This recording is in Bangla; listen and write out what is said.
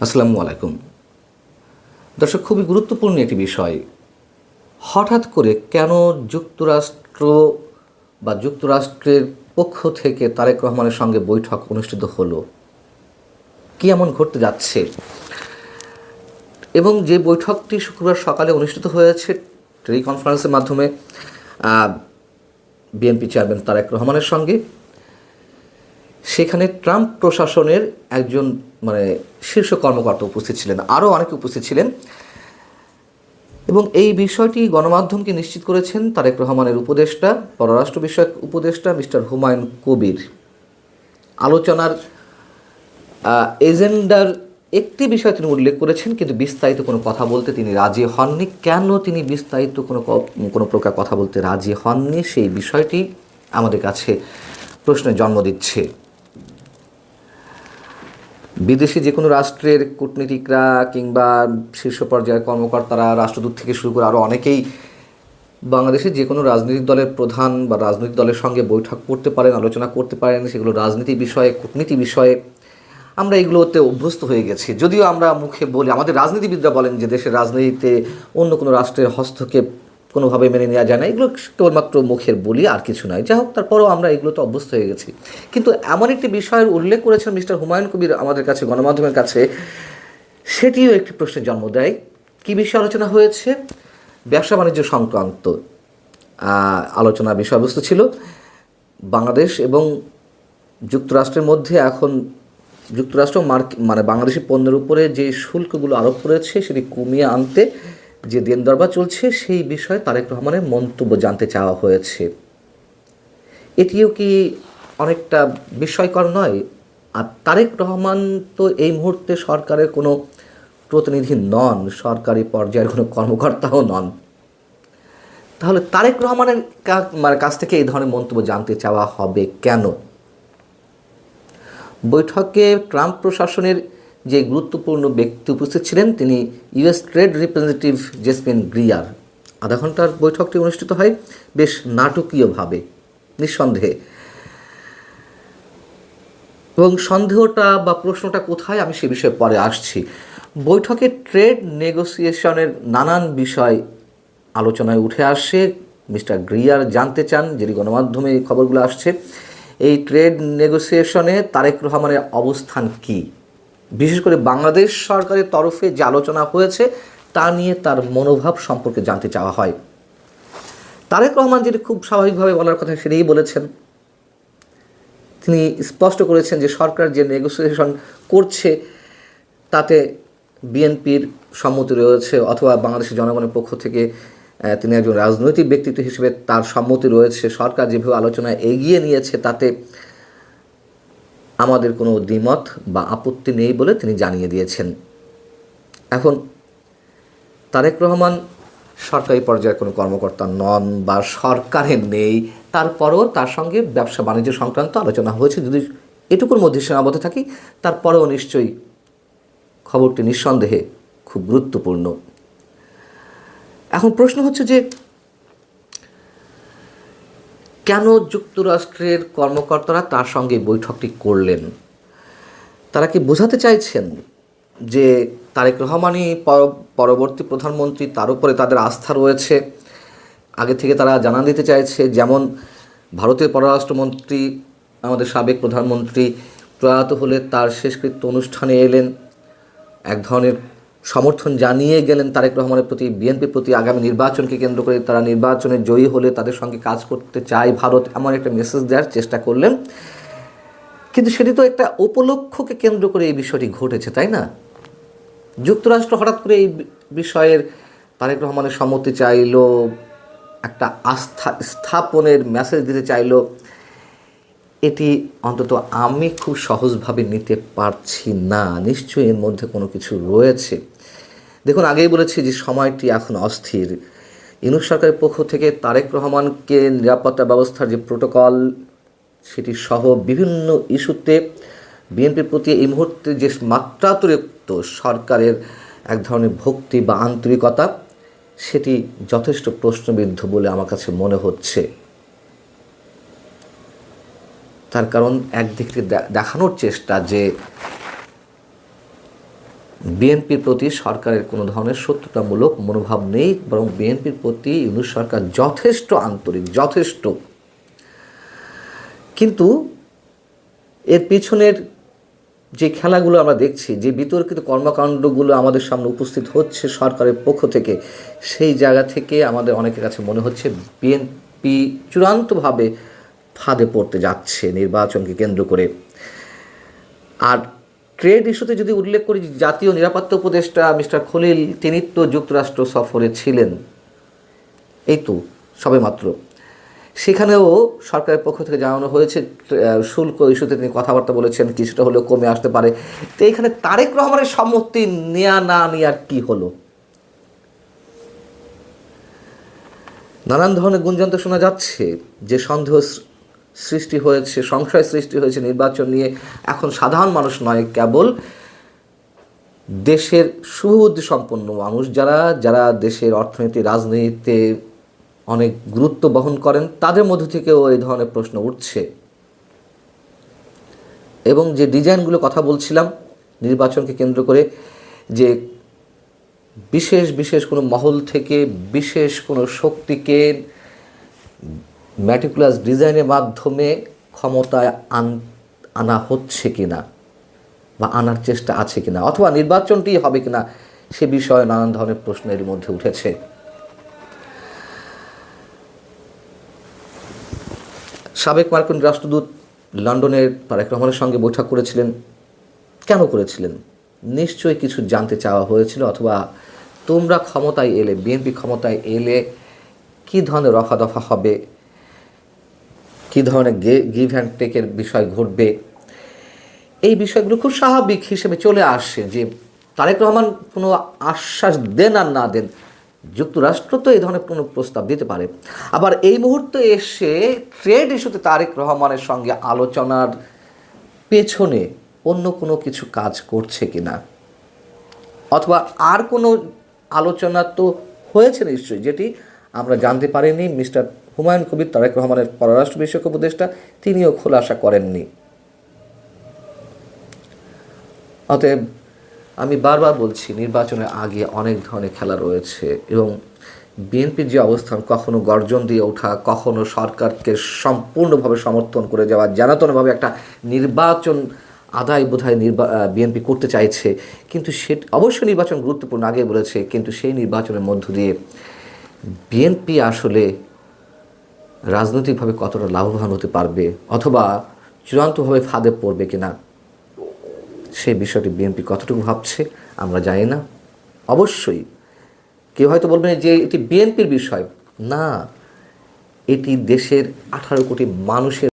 আসসালামু আলাইকুম। দর্শক, খুবই গুরুত্বপূর্ণ একটি বিষয়। হঠাৎ করে কেন যুক্তরাষ্ট্র বা যুক্তরাষ্ট্রের পক্ষ থেকে তারেক রহমানের সঙ্গে বৈঠক অনুষ্ঠিত হলো? কী এমন ঘটতে যাচ্ছে? এবং যে বৈঠকটি শুক্রবার সকালে অনুষ্ঠিত হয়েছে টেলিকনফারেন্সের মাধ্যমে বিএনপি চেয়ারম্যান তারেক রহমানের সঙ্গে, সেখানে ট্রাম্প প্রশাসনের একজন শীর্ষ কর্মকর্তা উপস্থিত ছিলেন, আরও অনেকে উপস্থিত ছিলেন। এবং এই বিষয়টি গণমাধ্যমকে নিশ্চিত করেছেন তারেক রহমানের উপদেষ্টা, পররাষ্ট্র বিষয়ক উপদেষ্টা মিস্টার হুমায়ুন কবির। আলোচনার এজেন্ডার একটি বিষয় তিনি উল্লেখ করেছেন, কিন্তু বিস্তারিত কোনো কথা বলতে তিনি রাজি হননি। কেন তিনি বিস্তারিত কোনো প্রকার কথা বলতে রাজি হননি, সেই বিষয়টি আমাদের কাছে প্রশ্নের জন্ম দিচ্ছে। বিদেশি যে কোনো রাষ্ট্রের কূটনীতিকরা কিংবা শীর্ষ পর্যায়ের কর্মকর্তারা, রাষ্ট্রদূত থেকে শুরু করে আরও অনেকেই বাংলাদেশের যে কোনো রাজনৈতিক দলের প্রধান বা রাজনৈতিক দলের সঙ্গে বৈঠক করতে পারেন, আলোচনা করতে পারেন। সেগুলো রাজনীতি বিষয়ে, কূটনীতি বিষয়ে। আমরা এগুলোতে অভ্যস্ত হয়ে গেছি। যদিও আমরা মুখে বলি, আমাদের রাজনীতিবিদরা বলেন যে দেশের রাজনীতিতে অন্য কোনো রাষ্ট্রের হস্তক্ষেপ কোনোভাবে মেনে নেওয়া যায় না, এগুলো কেবলমাত্র মুখের বলি, আর কিছু নয়। যাই হোক, তারপরেও আমরা এগুলোতে অভ্যস্ত হয়ে গেছি। কিন্তু এমন একটি বিষয়ের উল্লেখ করেছেন মিস্টার হুমায়ুন কবির আমাদের কাছে, গণমাধ্যমের কাছে, সেটিও একটি প্রশ্নের জন্ম দেয়। কী বিষয়ে আলোচনা হয়েছে? ব্যবসা বাণিজ্য সংক্রান্ত আলোচনার বিষয়বস্তু ছিল। বাংলাদেশ এবং যুক্তরাষ্ট্রের মধ্যে এখন যুক্তরাষ্ট্র বাংলাদেশি পণ্যের উপরে যে শুল্কগুলো আরোপ করেছে সেটি কমিয়ে আনতে যে দেন দরবার চলছে, সেই বিষয়ে তারেক রহমানের মন্তব্য জানতে চাওয়া হয়েছে। এটিও কি অনেকটা বিস্ময়কর নয়? আর তারেক রহমান তো এই মুহূর্তে সরকারের কোনো প্রতিনিধি নন, সরকারি পর্যায়ের কোনো কর্মকর্তাও নন। তাহলে তারেক রহমানের কাছ থেকে এই ধরনের মন্তব্য জানতে চাওয়া হবে কেন? বৈঠকে ট্রাম্প প্রশাসনের যে গুরুত্বপূর্ণ ব্যক্তি উপস্থিত ছিলেন, তিনি US trade representative jasmine Greer. আধা ঘন্টার বৈঠকটি অনুষ্ঠিত হয় বেশ নাটকীয়ভাবে, নিঃসন্দেহে। এবং সন্দেহটা বা প্রশ্নটা কোথায়, আমি সে বিষয়ে পরে আসছি। বৈঠকে ট্রেড নেগোসিয়েশনের নানান বিষয় আলোচনায় উঠে আসে। মিস্টার গ্রিয়ার জানতে চান, যেটি গণমাধ্যমে এই খবরগুলো আসছে, এই ট্রেড নেগোসিয়েশনে তারেক রহমানের অবস্থান কি, বিশেষ করে বাংলাদেশ সরকারের তরফে যে আলোচনা হয়েছে তা নিয়ে তার মনোভাব সম্পর্কে জানতে চাওয়া হয়। তারেক রহমান যেটি খুব স্বাভাবিকভাবে বলার কথা সেটাই বলেছেন। তিনি স্পষ্ট করেছেন যে সরকার যে নেগোসিয়েশন করছে তাতে বিএনপির সম্মতি রয়েছে, অথবা বাংলাদেশের জনগণের পক্ষ থেকে তিনি একজন রাজনৈতিক ব্যক্তিত্ব হিসেবে তার সম্মতি রয়েছে। সরকার যেভাবে আলোচনা এগিয়ে নিয়েছে তাতে আমাদের কোনো দ্বিমত বা আপত্তি নেই বলে তিনি জানিয়ে দিয়েছেন। এখন তারেক রহমান সরকারি পর্যায়ের কোনো কর্মকর্তা নন বা সরকারে নেই, তারপরও তার সঙ্গে ব্যবসা বাণিজ্য সংক্রান্ত আলোচনা হয়েছে। যদি এটুকুর মধ্যে সীমাবদ্ধ থাকি, তারপরেও নিশ্চয়ই খবরটি নিঃসন্দেহে খুব গুরুত্বপূর্ণ। এখন প্রশ্ন হচ্ছে যে কেন যুক্তরাষ্ট্রের কর্মকর্তারা তার সঙ্গে বৈঠকটি করলেন? তারা কি বোঝাতে চাইছেন যে তারেক রহমানই পরবর্তী প্রধানমন্ত্রী, তার উপরে তাদের আস্থা রয়েছে? আগে থেকে তারা জানান দিতে চাইছে, যেমন ভারতের পররাষ্ট্রমন্ত্রী, আমাদের সাবেক প্রধানমন্ত্রী প্রয়াত হলে তার শেষকৃত্য অনুষ্ঠানে এলেন, এক ধরনের সমর্থন জানিয়ে গেলেন তারেক রহমানের প্রতি, বিএনপির প্রতি। আগামী নির্বাচনকে কেন্দ্র করে তারা নির্বাচনে জয়ী হলে তাদের সঙ্গে কাজ করতে চায় ভারত, এমন একটা মেসেজ দেওয়ার চেষ্টা করলেন। কিন্তু সেটি তো একটা উপলক্ষকে কেন্দ্র করে এই বিষয়টি ঘটেছে, তাই না? যুক্তরাষ্ট্র হঠাৎ করে এই বিষয়ের তারেক রহমানের সম্মতি চাইল, একটা আস্থা স্থাপনের মেসেজ দিতে চাইল। এটি অন্তত আমি খুব সহজভাবে নিতে পারছি না। নিশ্চয়ই এর মধ্যে কোনো কিছু রয়েছে। দেখুন, আগেই বলেছি যে সময়টি এখন অস্থির। ইউনূস সরকারের পক্ষ থেকে তারেক রহমানকে নিরাপত্তা ব্যবস্থার যে প্রোটোকল, সেটি সহ বিভিন্ন ইস্যুতে বিএনপির প্রতি এই মুহূর্তে যে মাত্রাতিরিক্ত সরকারের এক ধরনের ভক্তি বা আন্তরিকতা, সেটি যথেষ্ট প্রশ্নবিদ্ধ বলে আমার কাছে মনে হচ্ছে। তার কারণ একদিক থেকে দেখানোর চেষ্টা যে বিএনপির প্রতি সরকারের কোনো ধরনের শত্রুতামূলক মনোভাব নেই, বরং বিএনপির প্রতি ইউনূস সরকার যথেষ্ট আন্তরিক, যথেষ্ট। কিন্তু এর পিছনের যে খেলাগুলো আমরা দেখছি, যে বিতর্কিত কর্মকাণ্ডগুলো আমাদের সামনে উপস্থিত হচ্ছে সরকারের পক্ষ থেকে, সেই জায়গা থেকে আমাদের অনেকের কাছে মনে হচ্ছে বিএনপি চূড়ান্তভাবে ফাঁদে পড়তে যাচ্ছে নির্বাচনকে কেন্দ্র করে। আর ট্রেড ইস্যুতে যদি উল্লেখ করি, জাতীয় নিরাপত্তা উপদেষ্টা মিস্টার খলিল, তিনি তো যুক্তরাষ্ট্র সফরে ছিলেন এই তো সবেমাত্র। সেখানেও সরকারের পক্ষ থেকে জানানো হয়েছে শুল্ক ইস্যুতে তিনি কথাবার্তা বলেছেন, কিছুটা হলেও কমে আসতে পারে। তো এইখানে তারেক রহমানের সম্মতি নেয়া না নেওয়ার কী হলো? নানান ধরনের গুঞ্জন শোনা যাচ্ছে যে সন্দেহ সৃষ্টি হয়েছে, সংশয় সৃষ্টি হয়েছে নির্বাচন নিয়ে। এখন সাধারণ মানুষ নয়, কেবল দেশের সুবুদ্ধি সম্পন্ন মানুষ যারা দেশের অর্থনীতি, রাজনীতিতে অনেক গুরুত্ব বহন করেন, তাদের মধ্য থেকেও এই ধরনের প্রশ্ন উঠছে। এবং যে ডিজাইনগুলো কথা বলছিলাম নির্বাচনকে কেন্দ্র করে, যে বিশেষ কোনো মহল থেকে বিশেষ কোনো শক্তিকে ম্যাটিকুলাস ডিজাইনের মাধ্যমে ক্ষমতায় আনা হচ্ছে কিনা, বা আনার চেষ্টা আছে কিনা, অথবা নির্বাচনটি হবে কিনা, সে বিষয়ে নানান ধরনের প্রশ্ন এর মধ্যে উঠেছে। সাবেক মার্কিন রাষ্ট্রদূত লন্ডনের তারেক রহমানের সঙ্গে বৈঠক করেছিলেন। কেন করেছিলেন? নিশ্চয়ই কিছু জানতে চাওয়া হয়েছিল, অথবা তোমরা ক্ষমতায় এলে, বিএনপি ক্ষমতায় এলে কী ধরনের রফা দফা হবে, কী ধরনের গিভ অ্যান্ড টেকের বিষয় ঘটবে, এই বিষয়গুলো খুব স্বাভাবিক হিসেবে চলে আসে। যে তারেক রহমান কোনো আশ্বাস দেন আর না দেন, যুক্তরাষ্ট্র তো এই ধরনের কোনো প্রস্তাব দিতে পারে। আবার এই মুহূর্তে এসে ট্রেড ইস্যুতে তারেক রহমানের সঙ্গে আলোচনার পেছনে অন্য কোনো কিছু কাজ করছে কিনা, অথবা আর কোনো আলোচনা তো হয়েছে নিশ্চয়ই, যেটি আমরা জানতে পারিনি। মিস্টার হুমায়ুন কবির, তারেক রহমানের পররাষ্ট্র বিষয়ক উপদেষ্টা, তিনিও খোলাসা করেননি। অতএব আমি বারবার বলছি, নির্বাচনের আগে অনেক ধরনের খেলা রয়েছে, এবং বিএনপির যে অবস্থান, কখনো গর্জন দিয়ে ওঠা, কখনো সরকারকে সম্পূর্ণভাবে সমর্থন করে যাওয়া, জানাতনভাবে একটা নির্বাচন আদায় বোধহয় বিএনপি করতে চাইছে। কিন্তু সে অবশ্যই নির্বাচন গুরুত্বপূর্ণ, আগে বলেছে, কিন্তু সেই নির্বাচনের মধ্য দিয়ে বিএনপি আসলে রাজনৈতিকভাবে কতটা লাভবান হতে পারবে, অথবা চূড়ান্তভাবে ফাঁদে পড়বে কিনা, সেই বিষয়টি বিএনপি কতটুকু ভাবছে আমরা জানি না। অবশ্যই কেউ হয়তো বলবেন যে এটি বিএনপির বিষয়, না, এটি দেশের 18 কোটি মানুষের